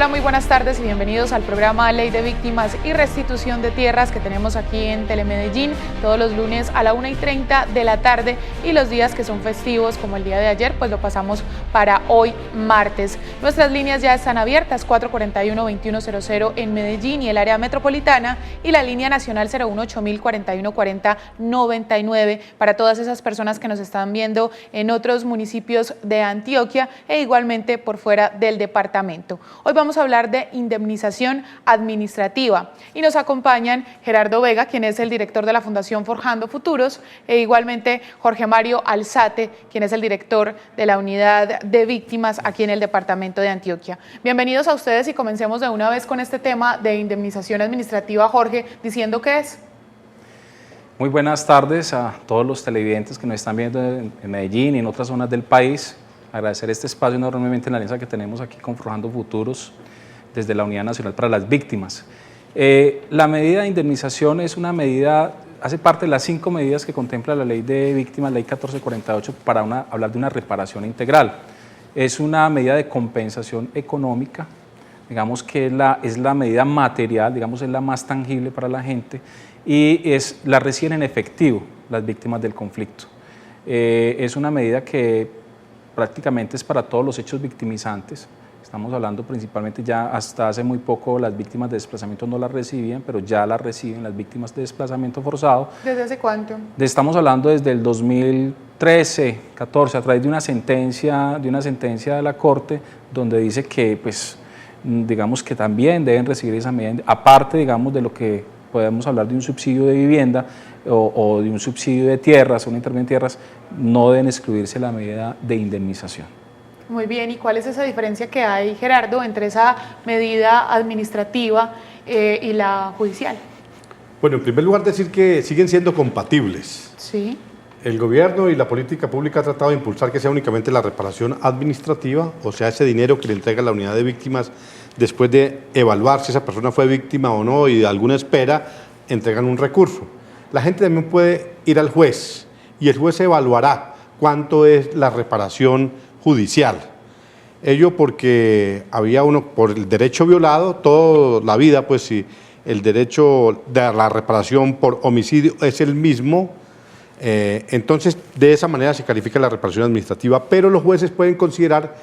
muy buenas tardes y bienvenidos al programa Ley de Víctimas y Restitución de Tierras que tenemos aquí en Telemedellín todos los lunes a la 1:30 de la tarde y los días que son festivos como el día de ayer, pues lo pasamos para hoy martes. Nuestras líneas ya están abiertas, 441-2100 en Medellín y el área metropolitana y la línea nacional 018-4140-99 para todas esas personas que nos están viendo en otros municipios de Antioquia e igualmente por fuera del departamento. Hoy vamos a hablar de indemnización administrativa y nos acompañan Gerardo Vega, quien es el director de la Fundación Forjando Futuros, e igualmente Jorge Mario Alzate, quien es el director de la Unidad de Víctimas aquí en el departamento de Antioquia. Bienvenidos a ustedes y comencemos de una vez con este tema de indemnización administrativa. Jorge, diciendo qué es. Muy buenas tardes a todos los televidentes que nos están viendo en Medellín y en otras zonas del país. Agradecer este espacio enormemente en la alianza que tenemos aquí con Forjando Futuros desde la Unidad Nacional para las Víctimas. La medida de indemnización es una medida, hace parte de las 5 medidas que contempla la Ley de Víctimas, Ley 1448, para hablar de una reparación integral. Es una medida de compensación económica, digamos que es la medida material, digamos es la más tangible para la gente y la reciben en efectivo las víctimas del conflicto. Es una medida que prácticamente es para todos los hechos victimizantes. Estamos hablando principalmente ya hasta hace muy poco las víctimas de desplazamiento no la recibían, pero ya la reciben las víctimas de desplazamiento forzado. ¿Desde hace cuánto? Estamos hablando desde el 2013, 14, a través de una sentencia de la Corte donde dice que pues digamos que también deben recibir esa medida, aparte digamos de lo que podemos hablar de un subsidio de vivienda o de un subsidio de tierras, una intervención de tierras, no deben excluirse la medida de indemnización. Muy bien, ¿y cuál es esa diferencia que hay, Gerardo, entre esa medida administrativa y la judicial? Bueno, en primer lugar decir que siguen siendo compatibles. Sí. El gobierno y la política pública ha tratado de impulsar que sea únicamente la reparación administrativa, o sea, ese dinero que le entrega la unidad de víctimas después de evaluar si esa persona fue víctima o no y de alguna espera, entregan un recurso. La gente también puede ir al juez y el juez evaluará cuánto es la reparación judicial. Ello porque había por el derecho violado toda la vida, pues si el derecho de la reparación por homicidio es el mismo, entonces de esa manera se califica la reparación administrativa, pero los jueces pueden considerar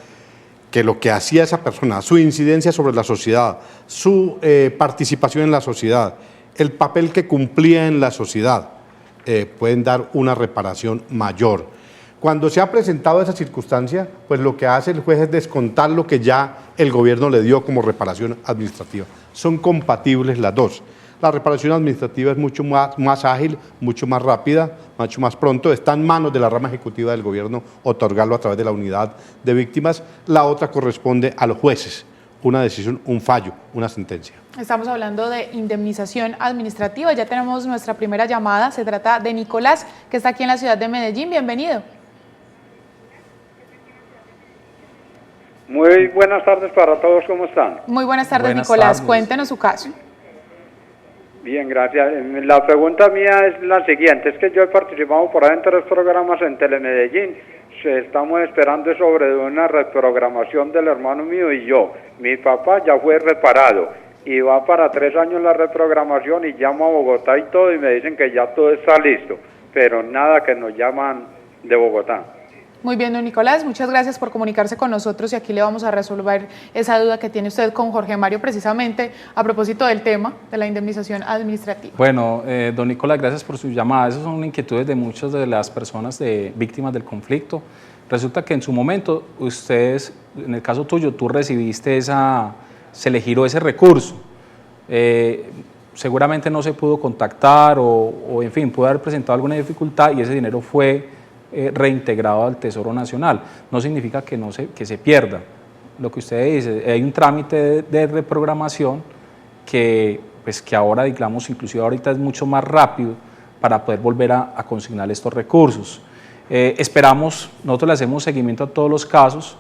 que lo que hacía esa persona, su incidencia sobre la sociedad, su participación en la sociedad, el papel que cumplía en la sociedad, pueden dar una reparación mayor. Cuando se ha presentado esa circunstancia, pues lo que hace el juez es descontar lo que ya el gobierno le dio como reparación administrativa. Son compatibles las dos. La reparación administrativa es mucho más ágil, mucho más rápida, mucho más pronto. Está en manos de la rama ejecutiva del gobierno otorgarlo a través de la unidad de víctimas. La otra corresponde a los jueces. Una decisión, un fallo, una sentencia. Estamos hablando de indemnización administrativa. Ya tenemos nuestra primera llamada. Se trata de Nicolás, que está aquí en la ciudad de Medellín. Bienvenido. Muy buenas tardes para todos, ¿cómo están? Muy buenas tardes, Buenas Nicolás. tardes. Cuéntenos su caso. Bien, gracias. La pregunta mía es la siguiente, es que yo he participado por ahí en 3 programas en Telemedellín. Estamos esperando sobre una reprogramación del hermano mío y yo. Mi papá ya fue reparado y va para 3 años la reprogramación y llamo a Bogotá y todo y me dicen que ya todo está listo, pero nada que nos llaman de Bogotá. Muy bien, don Nicolás, muchas gracias por comunicarse con nosotros y aquí le vamos a resolver esa duda que tiene usted con Jorge Mario precisamente a propósito del tema de la indemnización administrativa. Bueno, don Nicolás, gracias por su llamada. Esas son inquietudes de muchas de las personas víctimas del conflicto. Resulta que en su momento ustedes, en el caso tuyo, tú recibiste se le giró ese recurso. Seguramente no se pudo contactar o en fin, pudo haber presentado alguna dificultad y ese dinero fue reintegrado al Tesoro Nacional. No significa que se pierda. Lo que usted dice, hay un trámite de reprogramación que ahora, digamos, inclusive ahorita es mucho más rápido para poder volver a consignar estos recursos. Esperamos, nosotros le hacemos seguimiento a todos los casos.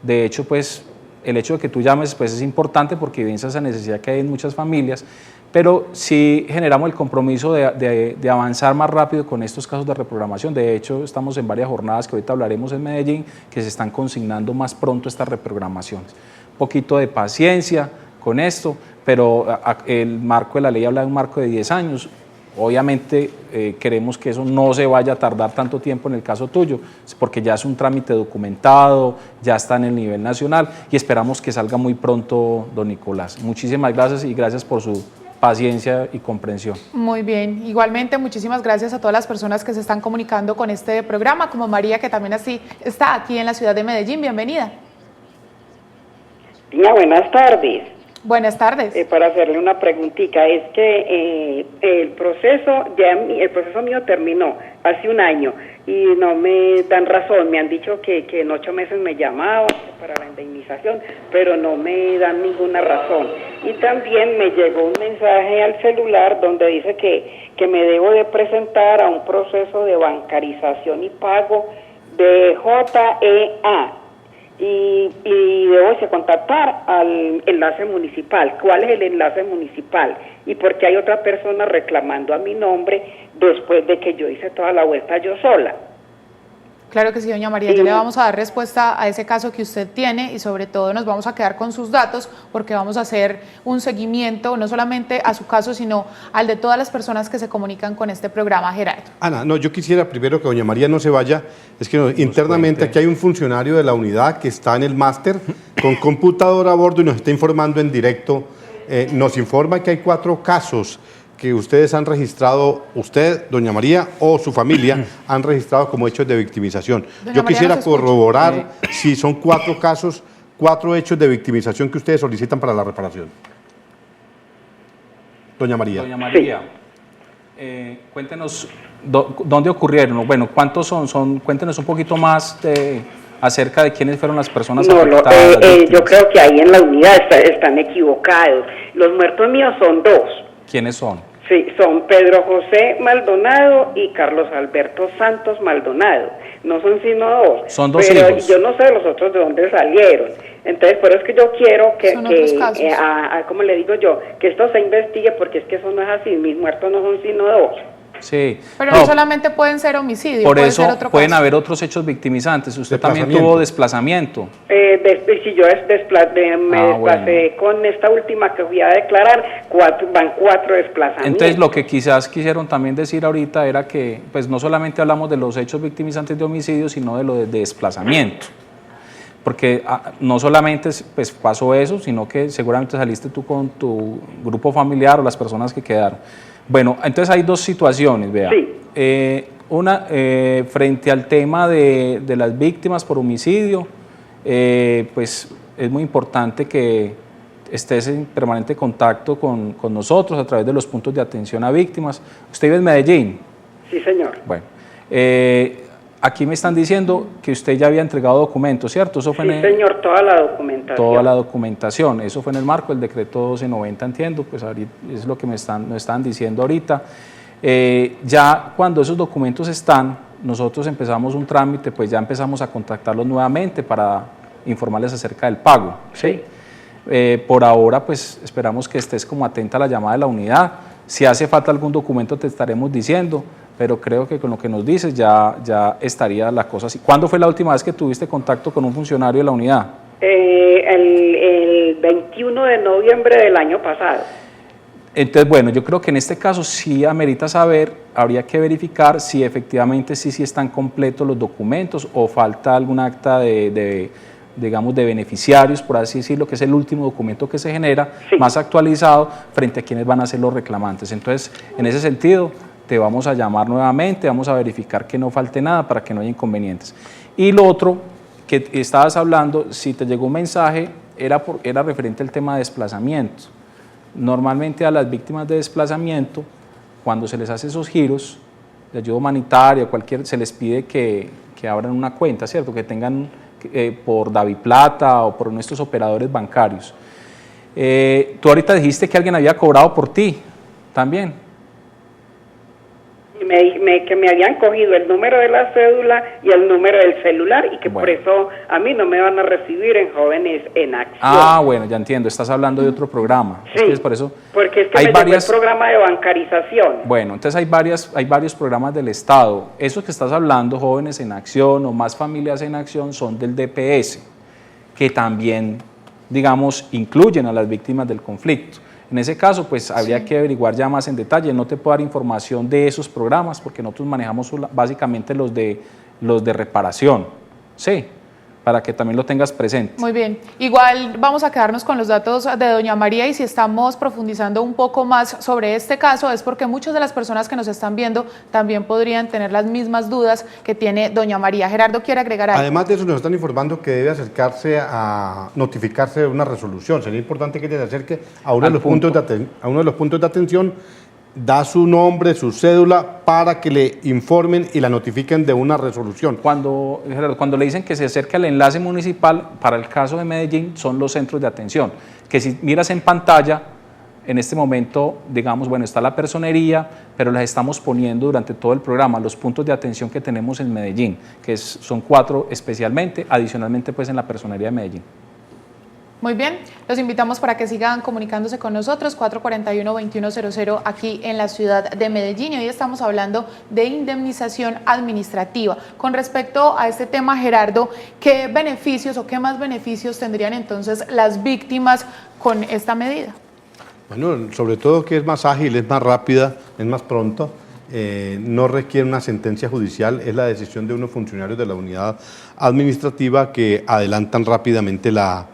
De hecho, pues el hecho de que tú llames pues, es importante porque evidencia esa necesidad que hay en muchas familias, pero sí generamos el compromiso de avanzar más rápido con estos casos de reprogramación. De hecho, estamos en varias jornadas que ahorita hablaremos en Medellín, que se están consignando más pronto estas reprogramaciones. Un poquito de paciencia con esto, pero el marco de la ley habla de un marco de 10 años. Obviamente queremos que eso no se vaya a tardar tanto tiempo en el caso tuyo, porque ya es un trámite documentado, ya está en el nivel nacional y esperamos que salga muy pronto, don Nicolás. Muchísimas gracias y gracias por su paciencia y comprensión. Muy bien, igualmente muchísimas gracias a todas las personas que se están comunicando con este programa, como María, que también así está aquí en la ciudad de Medellín. Bienvenida. Buenas tardes. Buenas tardes. Para hacerle una preguntita, es que el proceso mío terminó hace un año y no me dan razón. Me han dicho que en 8 meses me llamaban para la indemnización, pero no me dan ninguna razón. Y también me llegó un mensaje al celular donde dice que me debo de presentar a un proceso de bancarización y pago de JEA. Y debo de contactar al enlace municipal. ¿Cuál es el enlace municipal? Y por qué hay otra persona reclamando a mi nombre después de que yo hice toda la vuelta yo sola. Claro que sí, doña María, ya le vamos a dar respuesta a ese caso que usted tiene y sobre todo nos vamos a quedar con sus datos porque vamos a hacer un seguimiento no solamente a su caso, sino al de todas las personas que se comunican con este programa. Gerardo. Ana, no, yo quisiera primero que doña María no se vaya, es que internamente aquí hay un funcionario de la unidad que está en el máster con computadora a bordo y nos está informando en directo, nos informa que hay 4 casos que ustedes han registrado, usted, doña María, o su familia, han registrado como hechos de victimización. Yo quisiera corroborar si son 4 casos, 4 hechos de victimización que ustedes solicitan para la reparación. Doña María. Doña María, cuéntenos dónde ocurrieron, bueno, ¿cuántos son? Cuéntenos un poquito más acerca de quiénes fueron las personas afectadas. Yo creo que ahí en la unidad están equivocados. Los muertos míos son 2. ¿Quiénes son? Sí, son Pedro José Maldonado y Carlos Alberto Santos Maldonado. No son sino 2. Son 2 pero hijos. Yo no sé los otros de dónde salieron. Entonces, por eso es que yo quiero ¿cómo le digo yo? Que esto se investigue porque es que eso no es así. Mis muertos no son sino 2. Sí. Pero no solamente pueden ser homicidios, por puede eso ser otro pueden caso. haber otros hechos victimizantes. Usted también tuvo desplazamiento. Si yo me desplacé con esta última que fui a declarar, van 4 desplazamientos. Entonces lo que quizás quisieron también decir ahorita era que pues no solamente hablamos de los hechos victimizantes de homicidio, sino de lo de desplazamiento. Porque no solamente pues pasó eso, sino que seguramente saliste tú con tu grupo familiar o las personas que quedaron. Bueno, entonces hay 2 situaciones, vea. Sí. Una, frente al tema de las víctimas por homicidio, pues es muy importante que estés en permanente contacto con nosotros a través de los puntos de atención a víctimas. ¿Usted vive en Medellín? Sí, señor. Bueno, aquí me están diciendo que usted ya había entregado documentos, ¿cierto? Eso fue sí, señor, toda la documentación. Toda la documentación, eso fue en el marco del decreto 1290, entiendo, pues ahorita es lo que nos están diciendo ahorita. Ya cuando esos documentos están, nosotros empezamos un trámite, pues ya empezamos a contactarlos nuevamente para informarles acerca del pago, ¿sí? Por ahora, pues esperamos que estés como atenta a la llamada de la unidad. Si hace falta algún documento te estaremos diciendo, pero creo que con lo que nos dices ya estaría la cosa así. ¿Cuándo fue la última vez que tuviste contacto con un funcionario de la unidad? El 21 de noviembre del año pasado. Entonces, bueno, yo creo que en este caso sí amerita saber, habría que verificar si efectivamente sí están completos los documentos o falta algún acta digamos, de beneficiarios, por así decirlo, que es el último documento que se genera, sí, más actualizado, frente a quienes van a ser los reclamantes. Entonces, en ese sentido, te vamos a llamar nuevamente, vamos a verificar que no falte nada para que no haya inconvenientes. Y lo otro que estabas hablando, si te llegó un mensaje, era referente al tema de desplazamiento. Normalmente a las víctimas de desplazamiento, cuando se les hace esos giros de ayuda humanitaria, se les pide que abran una cuenta, ¿cierto? Que tengan por DaviPlata o por nuestros operadores bancarios. Tú ahorita dijiste que alguien había cobrado por ti también. que me habían cogido el número de la cédula y el número del celular y que por eso a mí no me van a recibir en Jóvenes en Acción. Ah, bueno, ya entiendo, estás hablando de otro programa. Sí, es por eso porque es que hay me llegó el programa de bancarización. Bueno, entonces hay varios programas del Estado. Esos que estás hablando, Jóvenes en Acción o Más Familias en Acción, son del DPS, que también, digamos, incluyen a las víctimas del conflicto. En ese caso, pues habría que averiguar ya más en detalle. No te puedo dar información de esos programas porque nosotros manejamos básicamente los de reparación, sí, para que también lo tengas presente. Muy bien, igual vamos a quedarnos con los datos de doña María y si estamos profundizando un poco más sobre este caso es porque muchas de las personas que nos están viendo también podrían tener las mismas dudas que tiene doña María. Gerardo, ¿quiere agregar algo? Además de eso, nos están informando que debe acercarse a notificarse de una resolución. Sería importante que ella se acerque a uno de los puntos de atención, da su nombre, su cédula, para que le informen y la notifiquen de una resolución. Cuando le dicen que se acerque al enlace municipal, para el caso de Medellín, son los centros de atención, que si miras en pantalla, en este momento, digamos, bueno, está la personería, pero las estamos poniendo durante todo el programa, los puntos de atención que tenemos en Medellín, que son 4 especialmente, adicionalmente pues en la personería de Medellín. Muy bien, los invitamos para que sigan comunicándose con nosotros, 441-2100 aquí en la ciudad de Medellín. Y hoy estamos hablando de indemnización administrativa. Con respecto a este tema, Gerardo, ¿qué beneficios o qué más beneficios tendrían entonces las víctimas con esta medida? Bueno, sobre todo que es más ágil, es más rápida, es más pronto. No requiere una sentencia judicial, es la decisión de unos funcionarios de la unidad administrativa que adelantan rápidamente la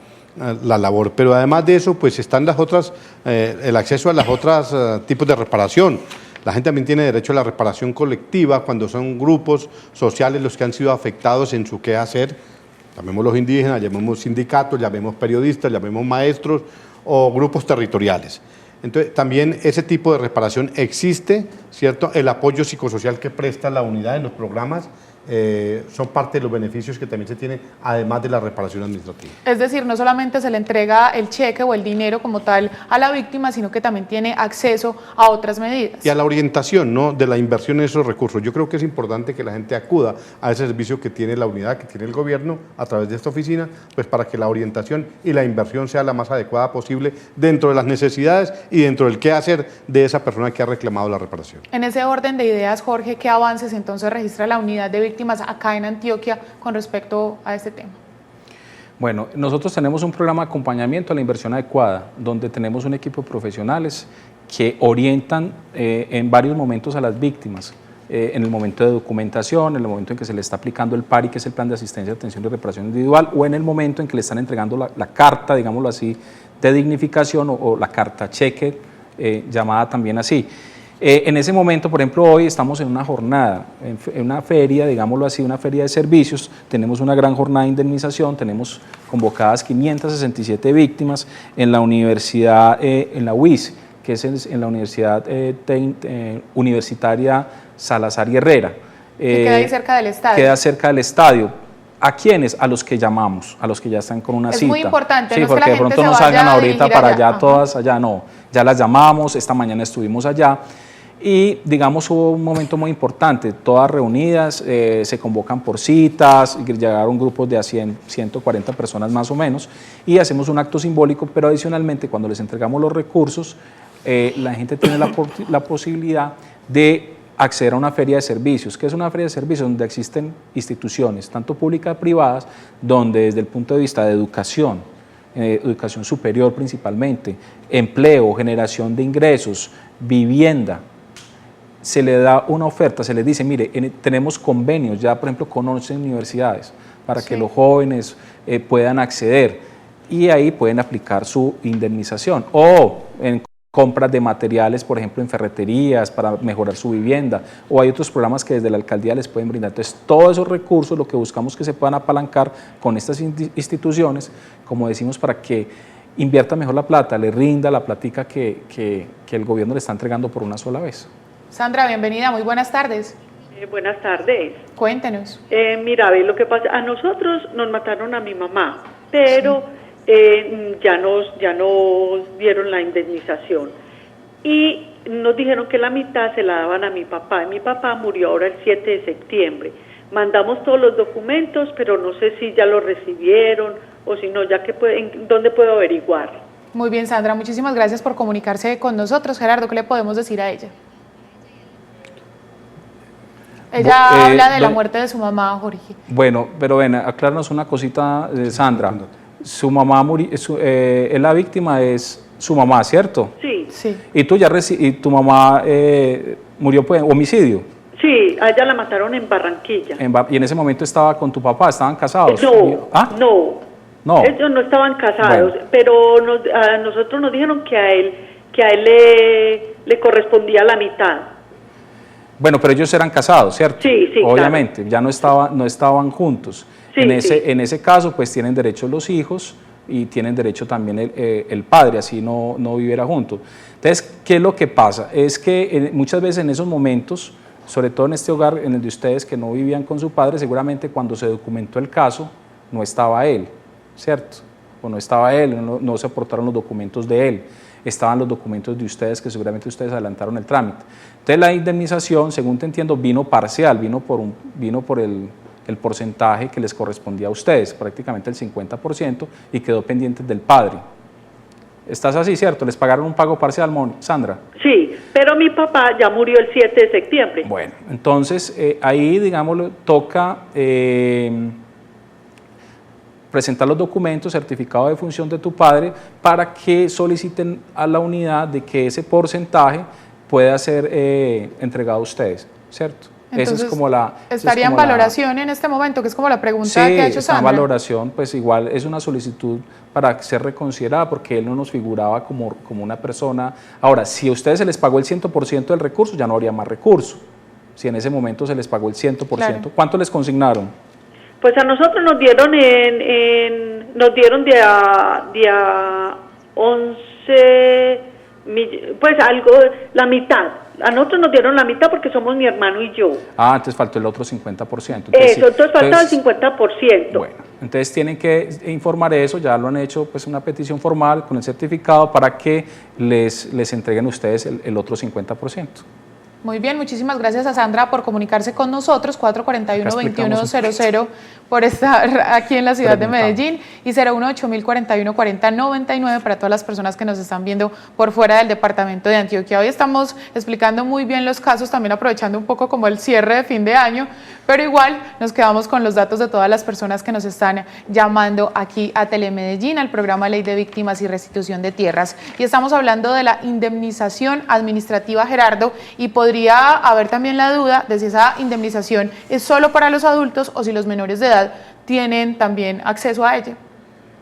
labor, pero además de eso pues están las otras, el acceso a las otras tipos de reparación. La gente también tiene derecho a la reparación colectiva cuando son grupos sociales los que han sido afectados en su quehacer, llamemos los indígenas, llamemos sindicatos, llamemos periodistas, llamemos maestros o grupos territoriales. Entonces también ese tipo de reparación existe, ¿cierto? El apoyo psicosocial que presta la unidad en los programas son parte de los beneficios que también se tienen, además de la reparación administrativa. Es decir, no solamente se le entrega el cheque o el dinero como tal a la víctima, sino que también tiene acceso a otras medidas. Y a la orientación, ¿no?, de la inversión en esos recursos. Yo creo que es importante que la gente acuda a ese servicio que tiene la unidad, que tiene el gobierno a través de esta oficina, pues para que la orientación y la inversión sea la más adecuada posible dentro de las necesidades y dentro del qué hacer de esa persona que ha reclamado la reparación. En ese orden de ideas, Jorge, ¿qué avances entonces registra la unidad de víctimas acá en Antioquia con respecto a este tema? Bueno, nosotros tenemos un programa de acompañamiento a la inversión adecuada, donde tenemos un equipo de profesionales que orientan en varios momentos a las víctimas, en el momento de documentación, en el momento en que se le está aplicando el PARI, que es el Plan de Asistencia, Atención y Reparación Individual, o en el momento en que le están entregando la carta, digámoslo así, de dignificación o la carta cheque, llamada también así. En ese momento, por ejemplo, hoy estamos en una jornada, en una feria, digámoslo así, una feria de servicios, tenemos una gran jornada de indemnización, tenemos convocadas 567 víctimas en la universidad, en la UIS, que es en la Universidad Universitaria Salazar y Herrera. Queda ahí cerca del estadio. Queda cerca del estadio. ¿A quiénes? A los que llamamos, a los que ya están con una cita. Es muy importante. Sí, no porque es que de pronto no salgan ahorita para allá, todas allá, no. Ya las llamamos, esta mañana estuvimos allá. Y digamos hubo un momento muy importante, todas reunidas, se convocan por citas, llegaron grupos de a 140 personas más o menos y hacemos un acto simbólico, pero adicionalmente cuando les entregamos los recursos, la gente tiene la posibilidad de acceder a una feria de servicios. ¿Qué es una feria de servicios? Donde existen instituciones, tanto públicas como privadas, donde desde el punto de vista de educación, educación superior principalmente, empleo, generación de ingresos, vivienda, se le da una oferta, se les dice, mire, tenemos convenios ya, por ejemplo, con 11 universidades para que los jóvenes puedan acceder y ahí pueden aplicar su indemnización o en compras de materiales, por ejemplo, en ferreterías para mejorar su vivienda, o hay otros programas que desde la alcaldía les pueden brindar. Entonces, todos esos recursos, lo que buscamos que se puedan apalancar con estas instituciones, como decimos, para que invierta mejor la plata, le rinda la platica que el gobierno le está entregando por una sola vez. Sandra, bienvenida, muy buenas tardes. Buenas tardes. Cuéntenos. Mira, ve lo que pasa, a nosotros nos mataron a mi mamá, pero ya nos dieron la indemnización. Y nos dijeron que la mitad se la daban a mi papá, y mi papá murió ahora el 7 de septiembre. Mandamos todos los documentos, pero no sé si ya los recibieron o si no, ya que ¿dónde puedo averiguar? Muy bien, Sandra, muchísimas gracias por comunicarse con nosotros. Gerardo, ¿qué le podemos decir a ella? Ella habla de la muerte de su mamá, Jorge. Bueno, pero ven, aclárnos una cosita, Sandra. Su mamá murió, la víctima es su mamá, ¿cierto? Sí. Sí. ¿Y tu mamá murió por homicidio? Sí, a ella la mataron en Barranquilla. ¿Y en ese momento estaba con tu papá? ¿Estaban casados? No, ¿Ah? no. Ellos no estaban casados, Bueno. pero a nosotros nos dijeron que a él le correspondía la mitad. Bueno, pero ellos eran casados, ¿cierto? Sí, obviamente, claro. ya no estaban juntos. Sí, en ese caso, pues tienen derecho los hijos y tienen derecho también el padre, así no viviera junto. Entonces, ¿qué es lo que pasa? Es que muchas veces en esos momentos, sobre todo en este hogar en el de ustedes que no vivían con su padre, seguramente cuando se documentó el caso no estaba él, ¿cierto? O no estaba él, no se aportaron los documentos de él, estaban los documentos de ustedes que seguramente ustedes adelantaron el trámite. Entonces la indemnización, según te entiendo, vino parcial, vino por el porcentaje que les correspondía a ustedes, prácticamente el 50%, y quedó pendiente del padre. ¿Estás así, cierto? ¿Les pagaron un pago parcial, Sandra? Sí, pero mi papá ya murió el 7 de septiembre. Bueno, entonces ahí, digámoslo, toca presentar los documentos, certificado de función de tu padre, para que soliciten a la unidad de que ese porcentaje pueda ser entregado a ustedes, ¿cierto? Entonces, esa es como la... ¿estaría en valoración en este momento, que es como la pregunta que ha hecho Sandra? Sí, está en valoración, pues igual es una solicitud para ser reconsiderada, porque él no nos figuraba como una persona. Ahora, si a ustedes se les pagó el 100% del recurso, ya no habría más recurso. Si en ese momento se les pagó el 100%, claro. ¿Cuánto les consignaron? Pues a nosotros nos dieron día 11, pues algo, la mitad. A nosotros nos dieron la mitad porque somos mi hermano y yo. Ah, entonces faltó el otro 50%. Entonces falta el 50%. Bueno, entonces tienen que informar eso, ya lo han hecho, pues una petición formal con el certificado para que les entreguen ustedes el otro 50%. Muy bien, muchísimas gracias a Sandra por comunicarse con nosotros, 441-2100 por estar aquí en la ciudad de Medellín y 018-041-4099 para todas las personas que nos están viendo por fuera del departamento de Antioquia. Hoy estamos explicando muy bien los casos, también aprovechando un poco como el cierre de fin de año, pero igual nos quedamos con los datos de todas las personas que nos están llamando aquí a Telemedellín, al programa Ley de Víctimas y Restitución de Tierras. Y estamos hablando de la indemnización administrativa, Gerardo, y podría haber también la duda de si esa indemnización es solo para los adultos o si los menores de edad tienen también acceso a ella.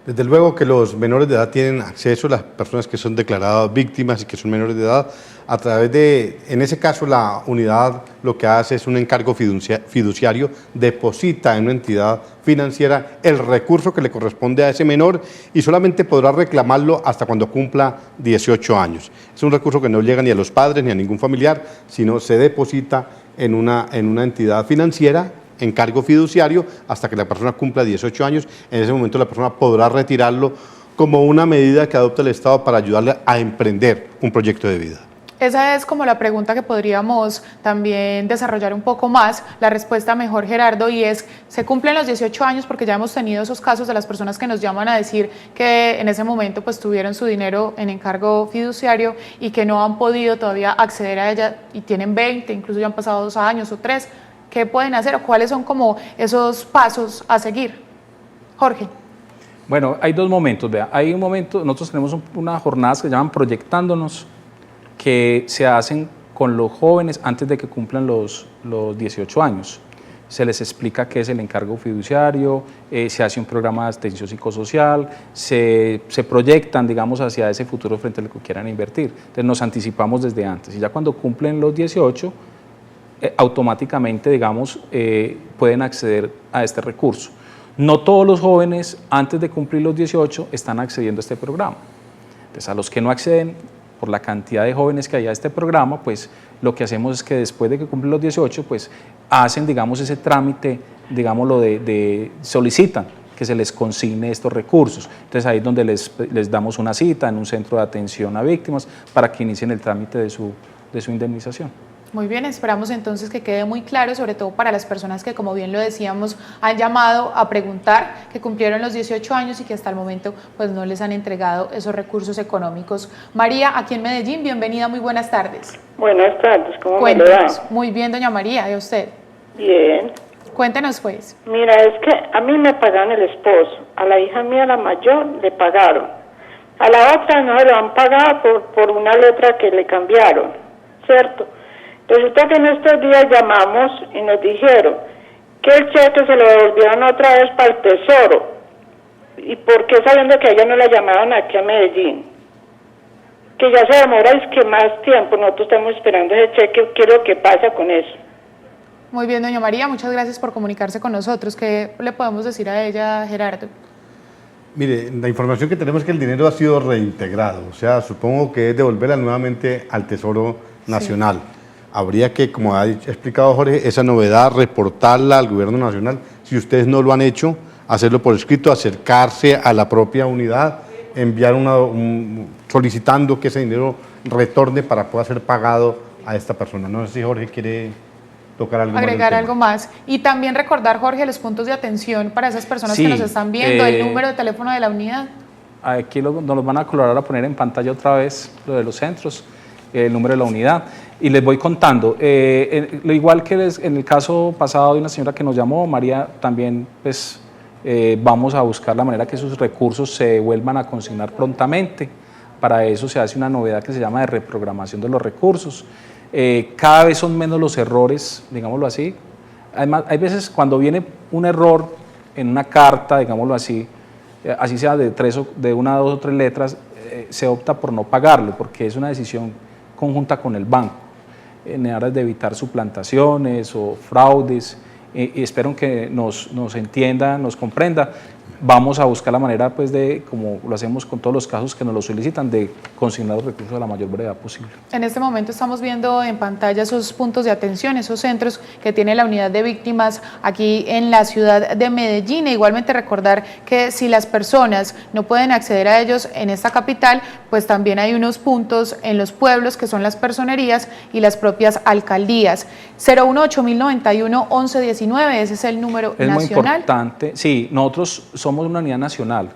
Desde luego que los menores de edad tienen acceso, las personas que son declaradas víctimas y que son menores de edad, a través de, en ese caso la unidad lo que hace es un encargo fiduciario, deposita en una entidad financiera el recurso que le corresponde a ese menor y solamente podrá reclamarlo hasta cuando cumpla 18 años. Es un recurso que no llega ni a los padres ni a ningún familiar, sino se deposita en una entidad financiera, encargo fiduciario, hasta que la persona cumpla 18 años. En ese momento la persona podrá retirarlo como una medida que adopta el Estado para ayudarle a emprender un proyecto de vida. Esa es como la pregunta que podríamos también desarrollar un poco más, la respuesta mejor, Gerardo, y es, ¿se cumplen los 18 años? Porque ya hemos tenido esos casos de las personas que nos llaman a decir que en ese momento pues tuvieron su dinero en encargo fiduciario y que no han podido todavía acceder a ella y tienen 20, incluso ya han pasado 2 años o 3. ¿Qué pueden hacer o cuáles son como esos pasos a seguir? Jorge. Bueno, hay dos momentos, vea. Hay un momento, nosotros tenemos unas jornadas que se llaman Proyectándonos, que se hacen con los jóvenes antes de que cumplan los 18 años. Se les explica qué es el encargo fiduciario, se hace un programa de atención psicosocial, se proyectan, digamos, hacia ese futuro frente a lo que quieran invertir. Entonces nos anticipamos desde antes y ya cuando cumplen los 18, automáticamente, digamos, pueden acceder a este recurso. No todos los jóvenes antes de cumplir los 18 están accediendo a este programa. Entonces, a los que no acceden, por la cantidad de jóvenes que hay a este programa, pues lo que hacemos es que después de que cumplen los 18, pues hacen, digamos, ese trámite, digámoslo, solicitan que se les consigne estos recursos. Entonces ahí es donde les damos una cita en un centro de atención a víctimas para que inicien el trámite de su de su indemnización. Muy bien, esperamos entonces que quede muy claro, sobre todo para las personas que, como bien lo decíamos, han llamado a preguntar, que cumplieron los 18 años y que hasta el momento pues no les han entregado esos recursos económicos. María, aquí en Medellín, bienvenida, muy buenas tardes. Buenas tardes, ¿cómo Cuéntenos. me le va? Muy bien, doña María, ¿y a usted? Bien. Cuéntenos pues. Mira, es que a mí me pagaron el esposo, a la hija mía, la mayor, le pagaron. A la otra no le han pagado por una letra que le cambiaron, ¿cierto? Resulta que en estos días llamamos y nos dijeron que el cheque se lo devolvieron otra vez para el Tesoro. ¿Y por qué sabiendo que a ella no la llamaron aquí a Medellín? Que ya se demora, es que más tiempo, nosotros estamos esperando ese cheque, ¿qué es lo que pasa con eso? Muy bien, doña María, muchas gracias por comunicarse con nosotros. ¿Qué le podemos decir a ella, Gerardo? Mire, la información que tenemos es que el dinero ha sido reintegrado, o sea, supongo que es devolverla nuevamente al Tesoro Nacional. Sí. Habría que, como ha explicado Jorge, esa novedad, reportarla al Gobierno Nacional. Si ustedes no lo han hecho, hacerlo por escrito, acercarse a la propia unidad, enviar solicitando que ese dinero retorne para poder ser pagado a esta persona. No sé si Jorge quiere tocar algo más. Agregar algo más. Y también recordar, Jorge, los puntos de atención para esas personas que nos están viendo, el número de teléfono de la unidad. Aquí nos los van a colaborar a poner en pantalla otra vez, lo de los centros, el número de la unidad. Y les voy contando, lo igual que en el caso pasado de una señora que nos llamó, María, también pues vamos a buscar la manera que esos recursos se vuelvan a consignar prontamente. Para eso se hace una novedad que se llama de reprogramación de los recursos. Cada vez son menos los errores, digámoslo así. Además, hay veces cuando viene un error en una carta, digámoslo así, así sea de una, dos o tres letras, se opta por no pagarlo, porque es una decisión conjunta con el banco, en aras de evitar suplantaciones o fraudes, y espero que nos entienda, nos comprenda. Vamos a buscar la manera, pues, de, como lo hacemos con todos los casos que nos lo solicitan, de consignar los recursos a la mayor brevedad posible. En este momento estamos viendo en pantalla esos puntos de atención, esos centros que tiene la unidad de víctimas aquí en la ciudad de Medellín. E igualmente recordar que si las personas no pueden acceder a ellos en esta capital, pues también hay unos puntos en los pueblos que son las personerías y las propias alcaldías. 018-091-1119, ese es el número nacional. Es muy importante, sí, nosotros somos una unidad nacional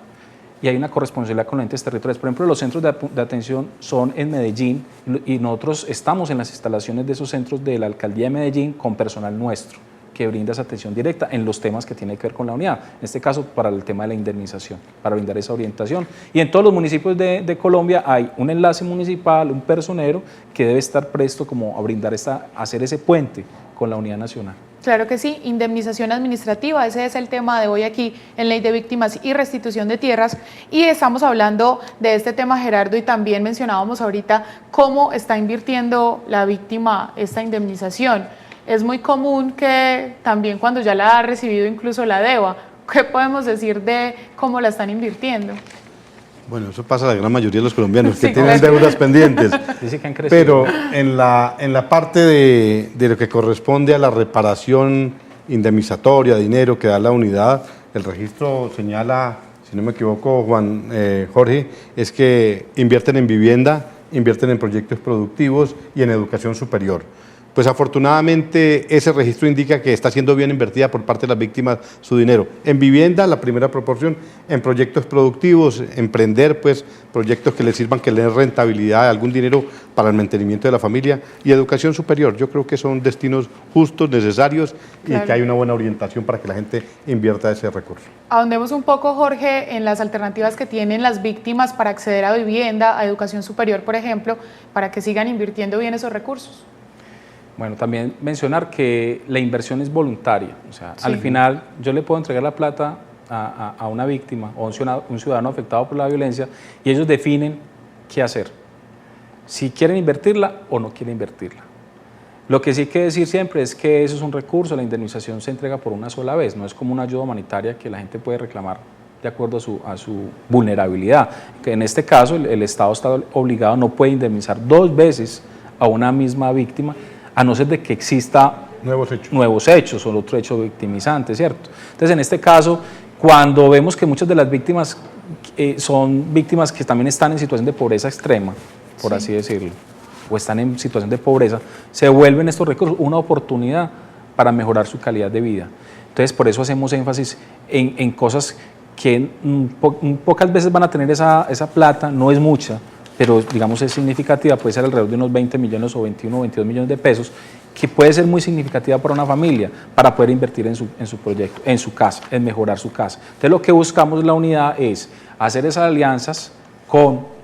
y hay una corresponsabilidad con los entes territoriales. Por ejemplo, los centros de atención son en Medellín y nosotros estamos en las instalaciones de esos centros de la alcaldía de Medellín con personal nuestro que brinda esa atención directa en los temas que tienen que ver con la unidad, en este caso para el tema de la indemnización, para brindar esa orientación. Y en todos los municipios de Colombia hay un enlace municipal, un personero que debe estar presto como a brindar hacer ese puente con la unidad nacional. Claro que sí, indemnización administrativa, ese es el tema de hoy aquí en Ley de Víctimas y Restitución de Tierras, y estamos hablando de este tema, Gerardo, y también mencionábamos ahorita cómo está invirtiendo la víctima esta indemnización. Es muy común que también cuando ya la ha recibido incluso la deba. ¿Qué podemos decir de cómo la están invirtiendo? Bueno, eso pasa a la gran mayoría de los colombianos que Sí, tienen deudas pendientes. Dice que han crecido. Pero en la parte de lo que corresponde a la reparación indemnizatoria, dinero que da la unidad, el registro señala, si no me equivoco, Jorge, es que invierten en vivienda, invierten en proyectos productivos y en educación superior. Pues afortunadamente ese registro indica que está siendo bien invertida por parte de las víctimas su dinero. En vivienda, la primera proporción, en proyectos productivos, emprender pues proyectos que les sirvan, que les den rentabilidad, algún dinero para el mantenimiento de la familia, y educación superior. Yo creo que son destinos justos, necesarios, claro, y que hay una buena orientación para que la gente invierta ese recurso. Ahondemos un poco, Jorge, en las alternativas que tienen las víctimas para acceder a vivienda, a educación superior, por ejemplo, para que sigan invirtiendo bien esos recursos. Bueno, también mencionar que la inversión es voluntaria, o sea, sí, al final yo le puedo entregar la plata a una víctima o un ciudadano afectado por la violencia y ellos definen qué hacer, si quieren invertirla o no quieren invertirla. Lo que sí hay que decir siempre es que eso es un recurso, la indemnización se entrega por una sola vez, no es como una ayuda humanitaria que la gente puede reclamar de acuerdo a su vulnerabilidad, que en este caso el Estado está obligado, no puede indemnizar 2 veces a una misma víctima, a no ser de que exista nuevos hechos o otro hecho victimizante, ¿cierto? Entonces, en este caso, cuando vemos que muchas de las víctimas son víctimas que también están en situación de pobreza extrema, por así decirlo, o están en situación de pobreza, se vuelven estos recursos una oportunidad para mejorar su calidad de vida. Entonces, por eso hacemos énfasis en cosas que pocas veces van a tener esa plata, no es mucha, pero digamos es significativa, puede ser alrededor de unos 20 millones o 21 o 22 millones de pesos, que puede ser muy significativa para una familia, para poder invertir en su proyecto, en su casa, en mejorar su casa. Entonces lo que buscamos en la unidad es hacer esas alianzas con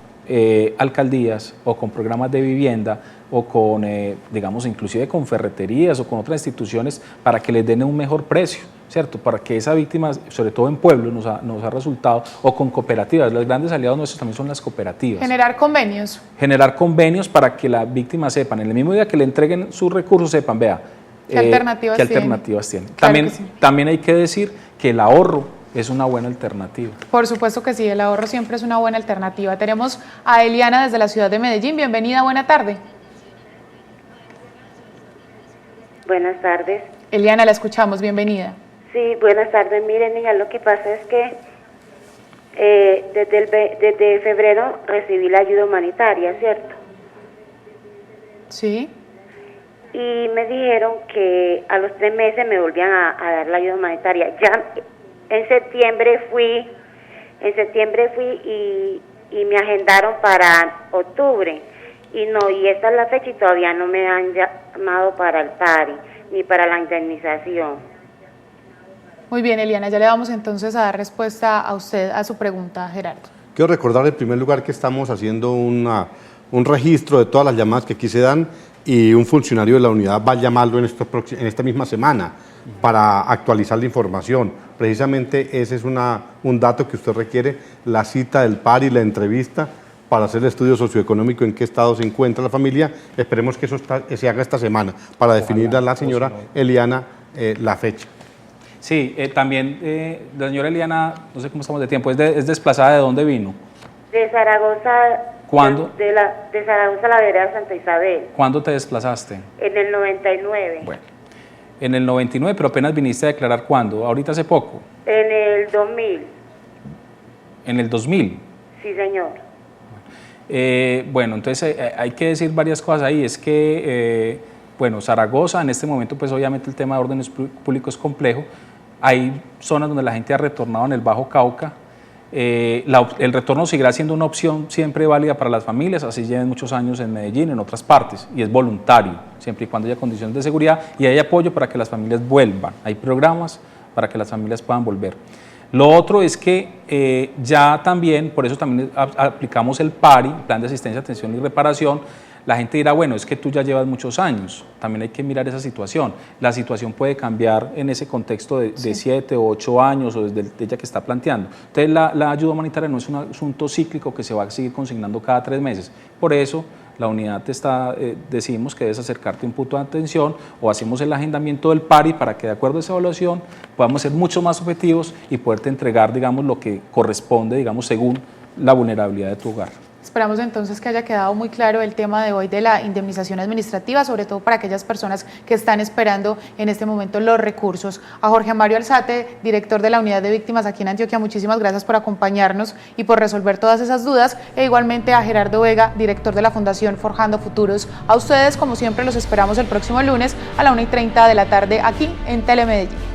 alcaldías o con programas de vivienda o con, digamos, inclusive con ferreterías o con otras instituciones para que les den un mejor precio, ¿cierto? Para que esa víctima, sobre todo en pueblos, nos ha resultado, o con cooperativas. Los grandes aliados nuestros también son las cooperativas. Generar convenios. Generar convenios para que la víctima sepan, en el mismo día que le entreguen sus recursos, sepan, vea, ¿qué alternativas tienen? Claro También, que sí. también hay que decir que el ahorro es una buena alternativa. Por supuesto que sí, el ahorro siempre es una buena alternativa. Tenemos a Eliana desde la ciudad de Medellín. Bienvenida, buena tarde. Buenas tardes. Eliana, la escuchamos, bienvenida. Sí, buenas tardes. Miren, niña, lo que pasa es que desde febrero recibí la ayuda humanitaria, ¿cierto? Sí. Y me dijeron que a los 3 meses me volvían a dar la ayuda humanitaria. Ya en septiembre fui y me agendaron para octubre. Y esta es la fecha y todavía no me han llamado para el PARI ni para la indemnización. Muy bien, Eliana, ya le vamos entonces a dar respuesta a usted, a su pregunta, Gerardo. Quiero recordar en primer lugar que estamos haciendo un registro de todas las llamadas que aquí se dan y un funcionario de la unidad va a llamarlo en esta misma semana para actualizar la información. Precisamente ese es un dato que usted requiere, la cita del PARI, la entrevista para hacer el estudio socioeconómico en qué estado se encuentra la familia. Esperemos que eso se haga esta semana para definir a la señora Eliana la fecha. Sí, también la señora Eliana, no sé cómo estamos de tiempo, ¿es desplazada de dónde vino? De Zaragoza. ¿Cuándo? De Zaragoza a la vereda Santa Isabel. ¿Cuándo te desplazaste? En el 99. Bueno, en el 99, pero apenas viniste a declarar ¿cuándo? ¿Ahorita hace poco? En el 2000. ¿En el 2000? Sí, señor. Bueno, entonces hay que decir varias cosas ahí. Es que, bueno, Zaragoza en este momento, pues obviamente el tema de órdenes públicos es complejo. Hay zonas donde la gente ha retornado en el Bajo Cauca. El retorno seguirá siendo una opción siempre válida para las familias, así llevan muchos años en Medellín, en otras partes, y es voluntario, siempre y cuando haya condiciones de seguridad y hay apoyo para que las familias vuelvan. Hay programas para que las familias puedan volver. Lo otro es que ya también, por eso también aplicamos el PARI, Plan de Asistencia, Atención y Reparación. La gente dirá, bueno, es que tú ya llevas muchos años, también hay que mirar esa situación. La situación puede cambiar en ese contexto de 7 o 8 años o desde ella que está planteando. Entonces la ayuda humanitaria no es un asunto cíclico que se va a seguir consignando cada 3 meses. Por eso la unidad decimos que debes acercarte un punto de atención o hacemos el agendamiento del PARI para que de acuerdo a esa evaluación podamos ser mucho más objetivos y poderte entregar, digamos, lo que corresponde, digamos, según la vulnerabilidad de tu hogar. Esperamos entonces que haya quedado muy claro el tema de hoy de la indemnización administrativa, sobre todo para aquellas personas que están esperando en este momento los recursos. A Jorge Mario Alzate, director de la Unidad de Víctimas aquí en Antioquia, muchísimas gracias por acompañarnos y por resolver todas esas dudas, e igualmente a Gerardo Vega, director de la Fundación Forjando Futuros. A ustedes, como siempre, los esperamos el próximo lunes a la 1:30 de la tarde aquí en Telemedellín.